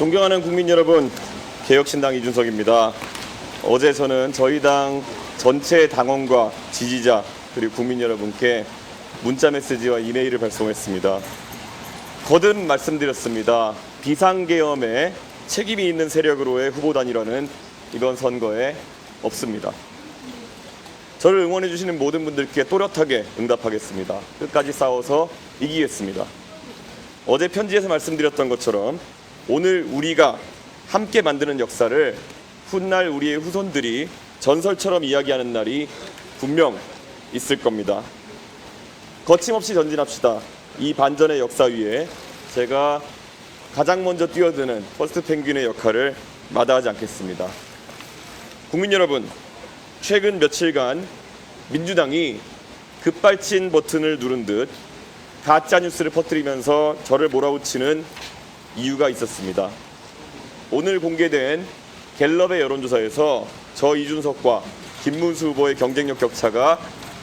존경하는 국민 여러분, 개혁신당 이준석입니다. 어제 저는 저희 당 전체 당원과 지지자 그리고 국민 여러분께 문자 메시지와 이메일을 발송했습니다. 거듭 말씀드렸습니다. 비상계엄에 책임이 있는 세력으로의 후보 단일화는 이번 선거에 없습니다. 저를 응원해 주시는 모든 분들께 또렷하게 응답하겠습니다. 끝까지 싸워서 이기겠습니다. 어제 편지에서 말씀드렸던 것처럼 오늘 우리가 함께 만드는 역사를 훗날 우리의 후손들이 전설처럼 이야기하는 날이 분명 있을 겁니다. 거침없이 전진합시다. 이 반전의 역사 위에 제가 가장 먼저 뛰어드는 퍼스트 펭귄의 역할을 마다하지 않겠습니다. 국민 여러분, 최근 며칠간 민주당이 급발진 버튼을 누른 듯 가짜 뉴스를 퍼뜨리면서 저를 몰아붙이는 이유가 있었습니다. 오늘 공개된 갤럽의 여론조사에서 저 이준석과 김문수 후보의 경쟁력 격차가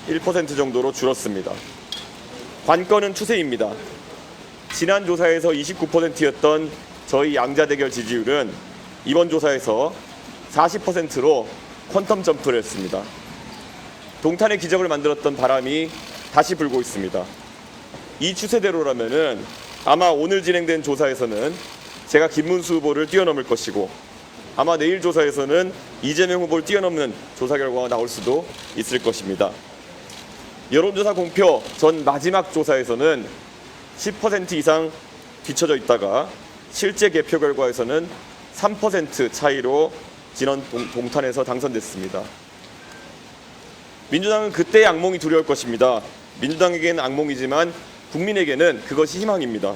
1% 정도로 줄었습니다. 관건은 추세입니다. 지난 조사에서 29%였던 저희 양자 대결 지지율은 이번 조사에서 40%로 퀀텀 점프를 했습니다. 동탄의 기적을 만들었던 바람이 다시 불고 있습니다. 이 추세대로라면은 아마 오늘 진행된 조사에서는 제가 김문수 후보를 뛰어넘을 것이고 아마 내일 조사에서는 이재명 후보를 뛰어넘는 조사 결과가 나올 수도 있을 것입니다. 여론조사 공표 전 마지막 조사에서는 10% 이상 뒤처져 있다가 실제 개표 결과에서는 3% 차이로 지난 동탄에서 당선됐습니다. 민주당은 그때의 악몽이 두려울 것입니다. 민주당에게는 악몽이지만 국민에게는 그것이 희망입니다.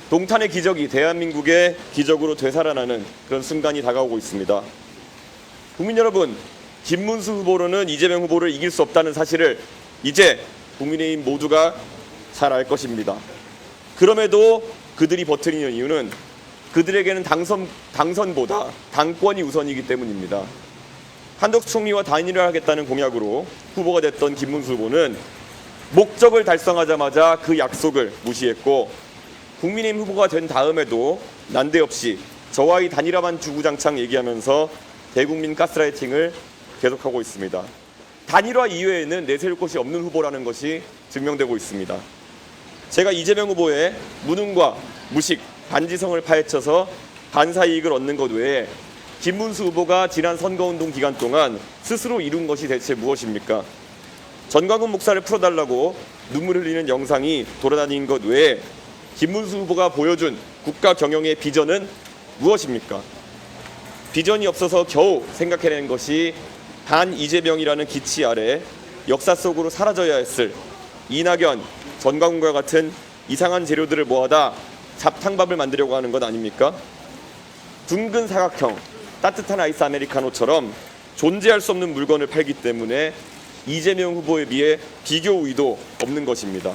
동탄의 기적이 대한민국의 기적으로 되살아나는 그런 순간이 다가오고 있습니다. 국민 여러분, 김문수 후보로는 이재명 후보를 이길 수 없다는 사실을 이제 국민의힘 모두가 잘 알 것입니다. 그럼에도 그들이 버티는 이유는 그들에게는 당선보다 당권이 우선이기 때문입니다. 한덕수 총리와 단일화하겠다는 공약으로 후보가 됐던 김문수 후보는 목적을 달성하자마자 그 약속을 무시했고 국민의힘 후보가 된 다음에도 난데없이 저와의 단일화만 주구장창 얘기하면서 대국민 가스라이팅을 계속하고 있습니다. 단일화 이외에는 내세울 곳이 없는 후보라는 것이 증명되고 있습니다. 제가 이재명 후보의 무능과 무식, 반지성을 파헤쳐서 반사이익을 얻는 것 외에 김문수 후보가 지난 선거운동 기간 동안 스스로 이룬 것이 대체 무엇입니까? 전광훈 목사를 풀어달라고 눈물 흘리는 영상이 돌아다닌 것 외에 김문수 후보가 보여준 국가 경영의 비전은 무엇입니까? 비전이 없어서 겨우 생각해낸 것이 단 이재명이라는 기치 아래 역사 속으로 사라져야 했을 이낙연, 전광훈과 같은 이상한 재료들을 모아다 잡탕밥을 만들려고 하는 것 아닙니까? 둥근 사각형, 따뜻한 아이스 아메리카노처럼 존재할 수 없는 물건을 팔기 때문에 이재명 후보에 비해 비교 우위도 없는 것입니다.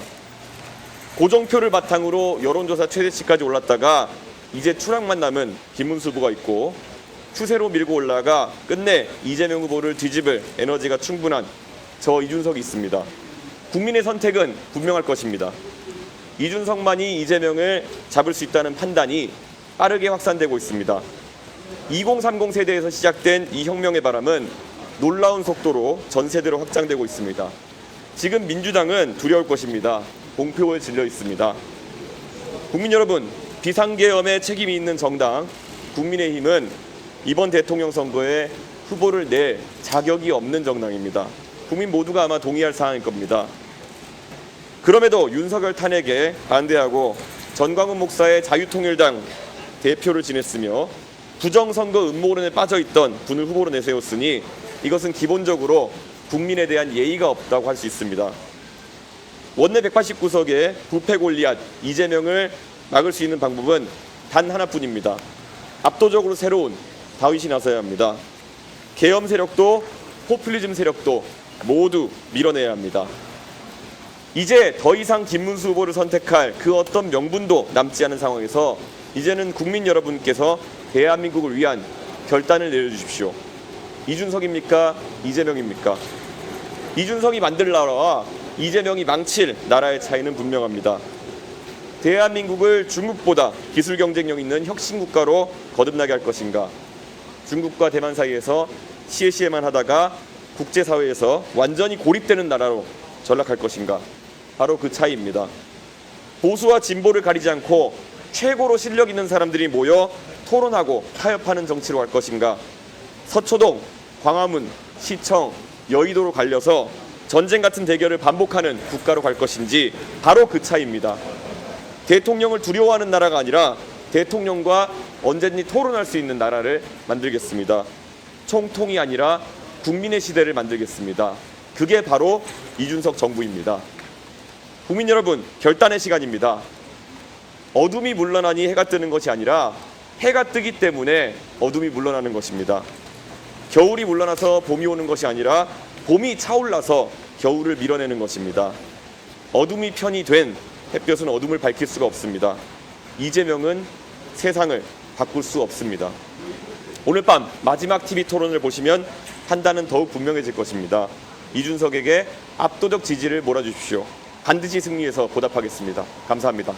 고정표를 바탕으로 여론조사 최대치까지 올랐다가 이제 추락만 남은 김문수 후보가 있고 추세로 밀고 올라가 끝내 이재명 후보를 뒤집을 에너지가 충분한 저 이준석이 있습니다. 국민의 선택은 분명할 것입니다. 이준석만이 이재명을 잡을 수 있다는 판단이 빠르게 확산되고 있습니다. 2030 세대에서 시작된 이 혁명의 바람은 놀라운 속도로 전 세대로 확장되고 있습니다. 지금 민주당은 두려울 것입니다. 공표에 질려 있습니다. 국민 여러분, 비상계엄에 책임이 있는 정당 국민의힘은 이번 대통령 선거에 후보를 낼 자격이 없는 정당입니다. 국민 모두가 아마 동의할 사항일 겁니다. 그럼에도 윤석열 탄핵에 반대하고 전광훈 목사의 자유통일당 대표를 지냈으며 부정선거 음모론에 빠져있던 분을 후보로 내세웠으니 이것은 기본적으로 국민에 대한 예의가 없다고 할 수 있습니다. 원내 189석의 부패 골리앗 이재명을 막을 수 있는 방법은 단 하나뿐입니다. 압도적으로 새로운 다윗이 나서야 합니다. 계엄 세력도 포퓰리즘 세력도 모두 밀어내야 합니다. 이제 더 이상 김문수 후보를 선택할 그 어떤 명분도 남지 않은 상황에서 이제는 국민 여러분께서 대한민국을 위한 결단을 내려주십시오. 이준석입니까? 이재명입니까? 이준석이 만들 나라와 이재명이 망칠 나라의 차이는 분명합니다. 대한민국을 중국보다 기술 경쟁력 있는 혁신 국가로 거듭나게 할 것인가? 중국과 대만 사이에서 시에시에만 하다가 국제사회에서 완전히 고립되는 나라로 전락할 것인가? 바로 그 차이입니다. 보수와 진보를 가리지 않고 최고로 실력 있는 사람들이 모여 토론하고 타협하는 정치로 갈 것인가? 서초동, 광화문, 시청, 여의도로 갈려서 전쟁 같은 대결을 반복하는 국가로 갈 것인지 바로 그 차이입니다. 대통령을 두려워하는 나라가 아니라 대통령과 언제든지 토론할 수 있는 나라를 만들겠습니다. 총통이 아니라 국민의 시대를 만들겠습니다. 그게 바로 이준석 정부입니다. 국민 여러분, 결단의 시간입니다. 어둠이 물러나니 해가 뜨는 것이 아니라 해가 뜨기 때문에 어둠이 물러나는 것입니다. 겨울이 물러나서 봄이 오는 것이 아니라 봄이 차올라서 겨울을 밀어내는 것입니다. 어둠이 편이 된 햇볕은 어둠을 밝힐 수가 없습니다. 이재명은 세상을 바꿀 수 없습니다. 오늘 밤 마지막 TV 토론을 보시면 판단은 더욱 분명해질 것입니다. 이준석에게 압도적 지지를 몰아주십시오. 반드시 승리해서 보답하겠습니다. 감사합니다.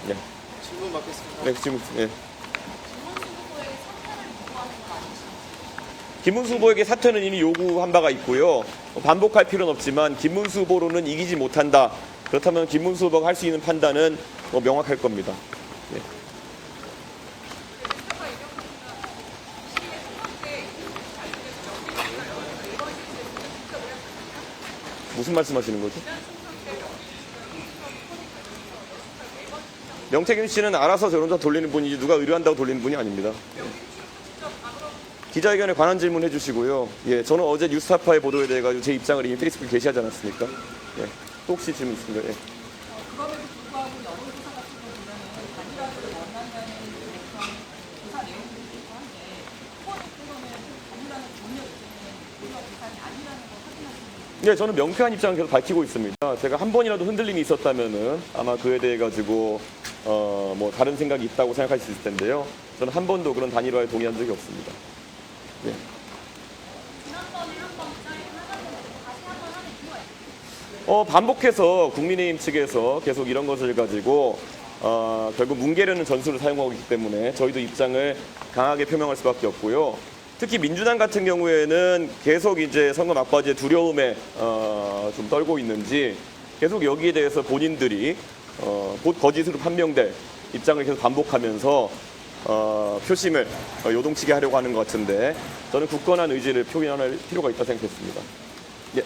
네. 질문 받겠습니다. 네, 질문. 네. 김문수 후보에게 사퇴는 이미 요구한 바가 있고요. 반복할 필요는 없지만 김문수 후보로는 이기지 못한다. 그렇다면 김문수 후보가 할 수 있는 판단은 명확할 겁니다. 네. 무슨 말씀하시는 거죠? 명태균 씨는 알아서 저론사 돌리는 분이지 누가 의뢰한다고 돌리는 분이 아닙니다. 기자회견에 관한 질문 해주시고요. 예, 저는 어제 뉴스타파의 보도에 대해 가지고 제 입장을 이미 페이스북에 게시하지 않았습니까? 예, 또 혹시 질문 있습니까? 예. 그럼에도 불구하고 여론조사 같은 거 보면은 단일화를 원한다는 그런 조사 내용들이 있고 한데 후보님께서는 단일화는 전혀 이제는 고려 대상이 아니라는 걸 확인하시는. 네, 저는 명쾌한 입장을 계속 밝히고 있습니다. 제가 한 번이라도 흔들림이 있었다면은 아마 그에 대해 가지고 뭐 다른 생각이 있다고 생각할 수 있을 텐데요. 저는 한 번도 그런 단일화에 동의한 적이 없습니다. 네. 반복해서 국민의힘 측에서 계속 이런 것을 가지고 결국 뭉개려는 전술을 사용하고 있기 때문에 저희도 입장을 강하게 표명할 수밖에 없고요. 특히 민주당 같은 경우에는 계속 이제 선거 막바지에 두려움에 좀 떨고 있는지 계속 여기에 대해서 본인들이 곧 거짓으로 판명될 입장을 계속 반복하면서 표심을 요동치게 하려고 하는 것 같은데 저는 굳건한 의지를 표현할 필요가 있다 생각했습니다. 예.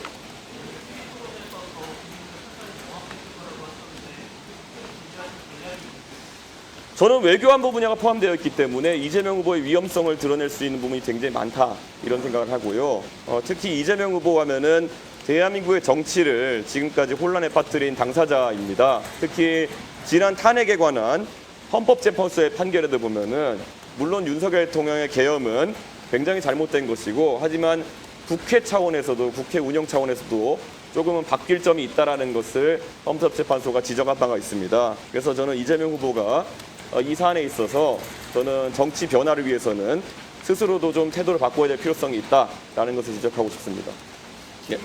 저는 외교안보 분야가 포함되어 있기 때문에 이재명 후보의 위험성을 드러낼 수 있는 부분이 굉장히 많다 이런 생각을 하고요. 특히 이재명 후보 하면은 대한민국의 정치를 지금까지 혼란에 빠뜨린 당사자입니다. 특히 지난 탄핵에 관한 헌법재판소의 판결에도 보면은 물론 윤석열 대통령의 계엄은 굉장히 잘못된 것이고 하지만 국회 차원에서도 국회 운영 차원에서도 조금은 바뀔 점이 있다라는 것을 헌법재판소가 지적한 바가 있습니다. 그래서 저는 이재명 후보가 이 사안에 있어서 저는 정치 변화를 위해서는 스스로도 좀 태도를 바꿔야 될 필요성이 있다라는 것을 지적하고 싶습니다. 예.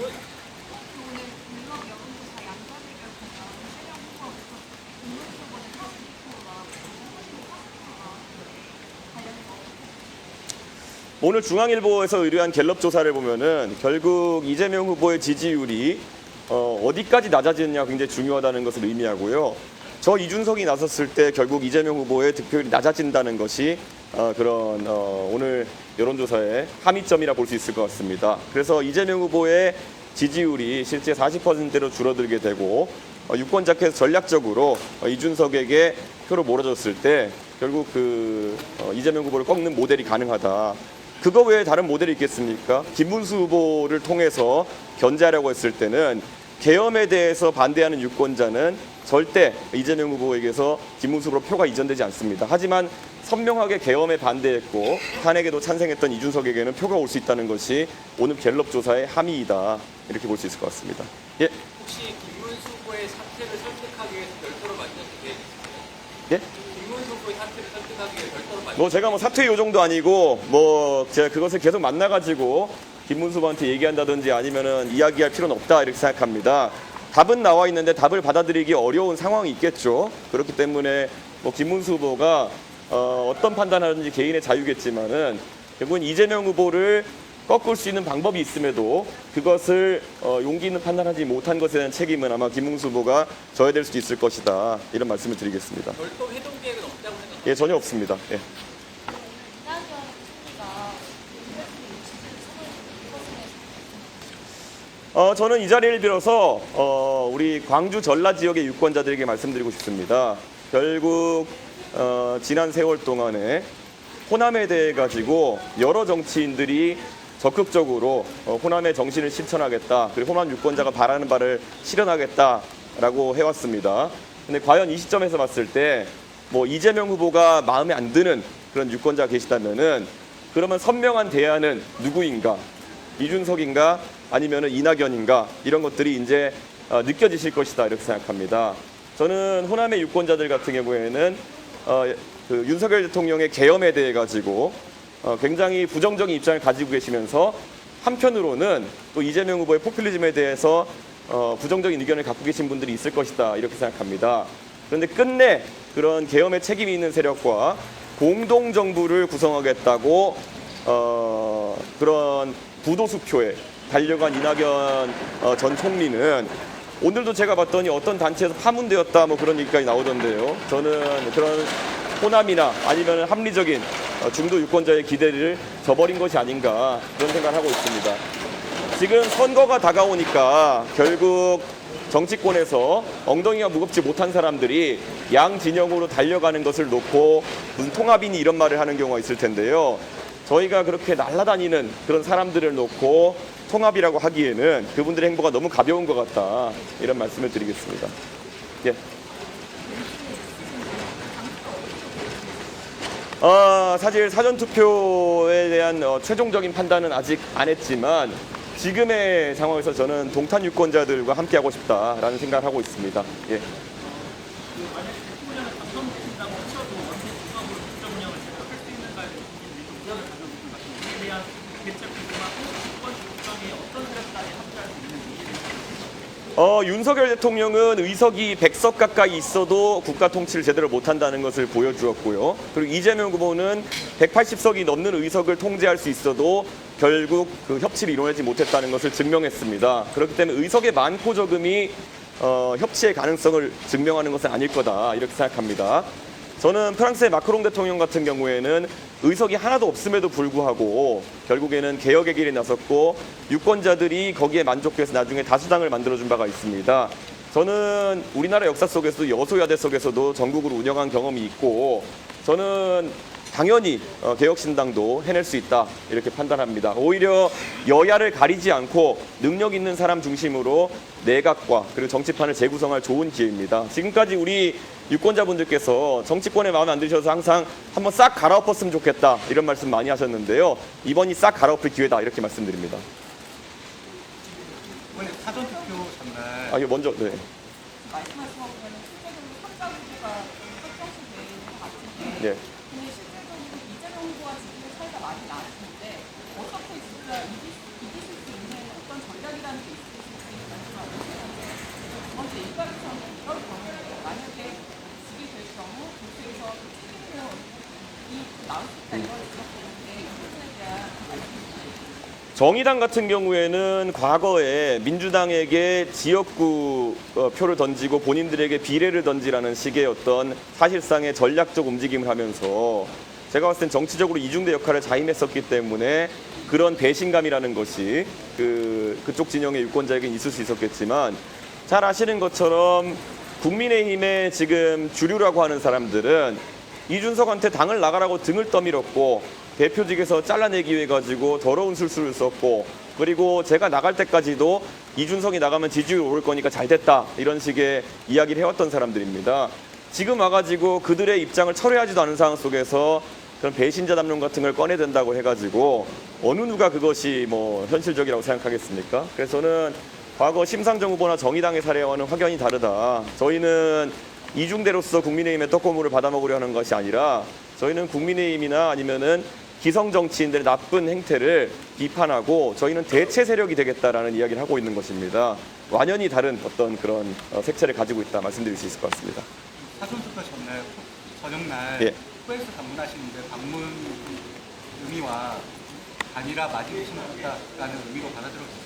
오늘 중앙일보에서 의뢰한 갤럽 조사를 보면은 결국 이재명 후보의 지지율이 어디까지 낮아지느냐 굉장히 중요하다는 것을 의미하고요. 저 이준석이 나섰을 때 결국 이재명 후보의 득표율이 낮아진다는 것이 그런 오늘 여론조사의 함의점이라 볼 수 있을 것 같습니다. 그래서 이재명 후보의 지지율이 실제 40%로 줄어들게 되고 유권 자켓에서 전략적으로 이준석에게 표를 몰아줬을 때 결국 그 이재명 후보를 꺾는 모델이 가능하다. 그거 외에 다른 모델이 있겠습니까? 김문수 후보를 통해서 견제하려고 했을 때는 계엄에 대해서 반대하는 유권자는 절대 이재명 후보에게서 김문수 후보로 표가 이전되지 않습니다. 하지만 선명하게 계엄에 반대했고 탄핵에도 찬성했던 이준석에게는 표가 올 수 있다는 것이 오늘 갤럽 조사의 함의이다. 이렇게 볼 수 있을 것 같습니다. 예. 혹시 김문수 후보의 사퇴를 설득하기 위해서 별도로 만든 계획이 있으세요? 예? 김문수 후보의 사퇴를 설득하기 위해 별도로 만든 뭐 제가 뭐 사퇴 요정도 아니고 뭐 제가 그것을 계속 만나가지고 김문수 후보한테 얘기한다든지 아니면은 이야기할 필요는 없다 이렇게 생각합니다. 답은 나와 있는데 답을 받아들이기 어려운 상황이 있겠죠. 그렇기 때문에 뭐 김문수 후보가 어떤 판단하는지 개인의 자유겠지만은 결국은 이재명 후보를 꺾을 수 있는 방법이 있음에도 그것을 용기 있는 판단하지 못한 것에 대한 책임은 아마 김문수 후보가 져야 될 수도 있을 것이다. 이런 말씀을 드리겠습니다. 별도 회동 계획은 없다고 생각합니다. 예, 전혀 없습니다. 예. 저는 이 자리를 빌어서 우리 광주 전라 지역의 유권자들에게 말씀드리고 싶습니다. 결국 지난 세월 동안에 호남에 대해 가지고 여러 정치인들이 적극적으로 호남의 정신을 실천하겠다. 그리고 호남 유권자가 바라는 바를 실현하겠다라고 해왔습니다. 근데 과연 이 시점에서 봤을 때 뭐 이재명 후보가 마음에 안 드는 그런 유권자가 계시다면은 그러면 선명한 대안은 누구인가? 이준석인가? 아니면은 이낙연인가? 이런 것들이 이제 느껴지실 것이다 이렇게 생각합니다. 저는 호남의 유권자들 같은 경우에는 그 윤석열 대통령의 계엄에 대해 가지고 굉장히 부정적인 입장을 가지고 계시면서 한편으로는 또 이재명 후보의 포퓰리즘에 대해서 부정적인 의견을 갖고 계신 분들이 있을 것이다 이렇게 생각합니다. 그런데 끝내 그런 계엄에 책임이 있는 세력과 공동 정부를 구성하겠다고 그런 부도수표에 달려간 이낙연 전 총리는 오늘도 제가 봤더니 어떤 단체에서 파문되었다 뭐 그런 얘기까지 나오던데요. 저는 그런 호남이나 아니면 합리적인 중도 유권자의 기대를 저버린 것이 아닌가 그런 생각을 하고 있습니다. 지금 선거가 다가오니까 결국 정치권에서 엉덩이가 무겁지 못한 사람들이 양 진영으로 달려가는 것을 놓고 무슨 통합이니 이런 말을 하는 경우가 있을 텐데요. 저희가 그렇게 날아다니는 그런 사람들을 놓고 통합이라고 하기에는 그분들의 행보가 너무 가벼운 것 같다 이런 말씀을 드리겠습니다. 예. 사실 사전투표에 대한 최종적인 판단은 아직 안 했지만 지금의 상황에서 저는 동탄 유권자들과 함께하고 싶다라는 생각을 하고 있습니다. 예. 윤석열 대통령은 의석이 100석 가까이 있어도 국가 통치를 제대로 못한다는 것을 보여주었고요. 그리고 이재명 후보는 180석이 넘는 의석을 통제할 수 있어도 결국 그 협치를 이뤄내지 못했다는 것을 증명했습니다. 그렇기 때문에 의석의 많고 적음이 협치의 가능성을 증명하는 것은 아닐 거다 이렇게 생각합니다. 저는 프랑스의 마크롱 대통령 같은 경우에는 의석이 하나도 없음에도 불구하고 결국에는 개혁의 길에 나섰고 유권자들이 거기에 만족해서 나중에 다수당을 만들어준 바가 있습니다. 저는 우리나라 역사 속에서도 여소야대 속에서도 전국으로 운영한 경험이 있고 저는 당연히 개혁신당도 해낼 수 있다 이렇게 판단합니다. 오히려 여야를 가리지 않고 능력 있는 사람 중심으로 내각과 그리고 정치판을 재구성할 좋은 기회입니다. 지금까지 우리 유권자분들께서 정치권에 마음에 안 드셔서 항상 한번 싹 갈아엎었으면 좋겠다 이런 말씀 많이 하셨는데요. 이번이 싹 갈아엎을 기회다 이렇게 말씀드립니다. 이번에 사전투표 전날 이거 먼저 네. 말씀하신 거 보면 실제적으로 3자 후보가 확정시 되는 것 같은데 네. 근데 실제적으로 이재명 후보와 지지율 차이가 많이 나는데 어떻게 진짜 이기실 수 있는 어떤 전략이라는 게 있으실지 말씀하고 싶은데 두 번째 일각에서는 이런 경우에 만약에 지게 될 경우 도시에서 책임이 나올 수 있다 이걸 지적되는데 이 부분에 대한 말씀이 정의당 같은 경우에는 과거에 민주당에게 지역구 표를 던지고 본인들에게 비례를 던지라는 식의 어떤 사실상의 전략적 움직임을 하면서 제가 봤을 땐 정치적으로 이중대 역할을 자임했었기 때문에 그런 배신감이라는 것이 그쪽 진영의 유권자에게는 있을 수 있었겠지만 잘 아시는 것처럼 국민의힘의 지금 주류라고 하는 사람들은 이준석한테 당을 나가라고 등을 떠밀었고 대표직에서 잘라내기 위해 가지고 더러운 술수를 썼고 그리고 제가 나갈 때까지도 이준석이 나가면 지지율 오를 거니까 잘 됐다 이런 식의 이야기를 해왔던 사람들입니다. 지금 와가지고 그들의 입장을 철회하지도 않은 상황 속에서 그런 배신자 담론 같은 걸 꺼내든다고 해가지고 어느 누가 그것이 뭐 현실적이라고 생각하겠습니까? 그래서 저는 과거 심상정 후보나 정의당의 사례와는 확연히 다르다. 저희는 이중대로서 국민의힘의 떡고물을 받아먹으려 하는 것이 아니라 저희는 국민의힘이나 아니면은 기성 정치인들의 나쁜 행태를 비판하고 저희는 대체 세력이 되겠다라는 이야기를 하고 있는 것입니다. 완연히 다른 어떤 그런 색채를 가지고 있다 말씀드릴 수 있을 것 같습니다. 사전투표 전날 저녁날 예. 코엑스 방문하시는데 방문 의미와 단일화 맞이하셨다라는 의미로 받아들여졌어요.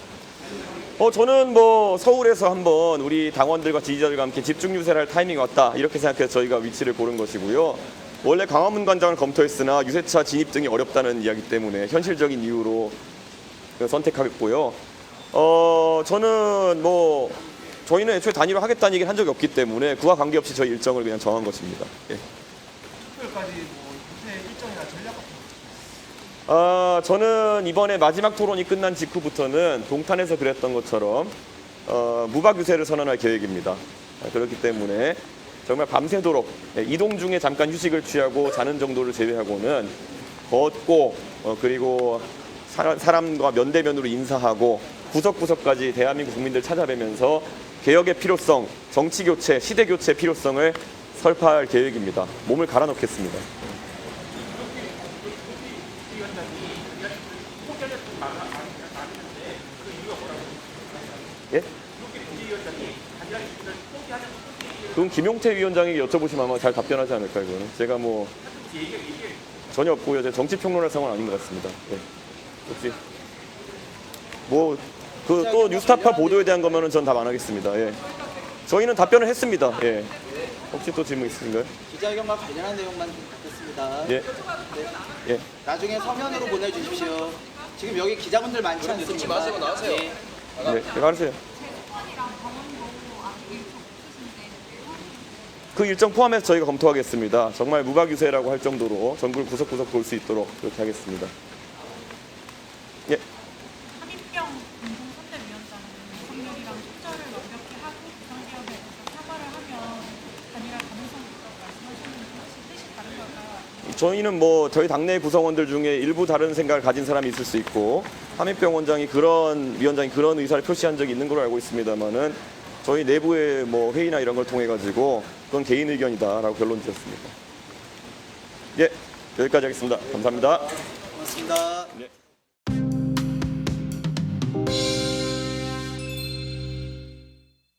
저는 뭐 서울에서 한번 우리 당원들과 지지자들과 함께 집중 유세를 할 타이밍이 왔다 이렇게 생각해서 저희가 위치를 고른 것이고요. 원래 광화문 관장을 검토했으나 유세차 진입 등이 어렵다는 이야기 때문에 현실적인 이유로 선택하겠고요. 저는 뭐 저희는 애초에 단일화 하겠다는 얘기를 한 적이 없기 때문에 그와 관계없이 저희 일정을 그냥 정한 것입니다. 예. 투표까지 뭐 유세 일정이나 전략 같은 저는 이번에 마지막 토론이 끝난 직후부터는 동탄에서 그랬던 것처럼 무박 유세를 선언할 계획입니다. 그렇기 때문에 정말 밤새도록 이동 중에 잠깐 휴식을 취하고 자는 정도를 제외하고는 걷고 그리고 사람과 면대면으로 인사하고 구석구석까지 대한민국 국민들 찾아뵈면서 개혁의 필요성, 정치 교체, 시대 교체 필요성을 설파할 계획입니다. 몸을 갈아넣겠습니다. 예? 그럼 김용태 위원장에게 여쭤보시면 아마 잘 답변하지 않을까 이거는. 제가 뭐 전혀 없고요. 제가 정치평론할 상황은 아닌 것 같습니다. 예. 혹시 뭐 그 또 뉴스타파 보도에 대한 거면은 전 답 안 하겠습니다. 예. 저희는 답변을 했습니다. 예. 혹시 또 질문 있으신가요? 기자회견과 관련한 내용만 받겠습니다. 예. 예. 나중에 서면으로 보내주십시오. 지금 여기 기자분들 많지 않습니까? 듣지 마시고 나오세요. 예. 네, 가르세요. 그 일정 포함해서 저희가 검토하겠습니다. 정말 무박 유세라고 할 정도로 전국을 구석구석 돌 수 있도록 그렇게 하겠습니다. 예. 한입병 공동선대위원장은 윤석열이랑 총절을 완벽히 하고 비상기업에 대해서 사과를 하면 단일화 가능성이 있다고 말씀하셨는데 혹시 뜻이 다른 걸까요? 저희는 뭐 저희 당내 구성원들 중에 일부 다른 생각을 가진 사람이 있을 수 있고 한입병 위원장이 그런 의사를 표시한 적이 있는 걸로 알고 있습니다만은 저희 내부의 뭐 회의나 이런 걸 통해 가지고 그건 개인 의견이다라고 결론 지었습니다. 예, 여기까지 하겠습니다. 감사합니다. 고맙습니다. 예.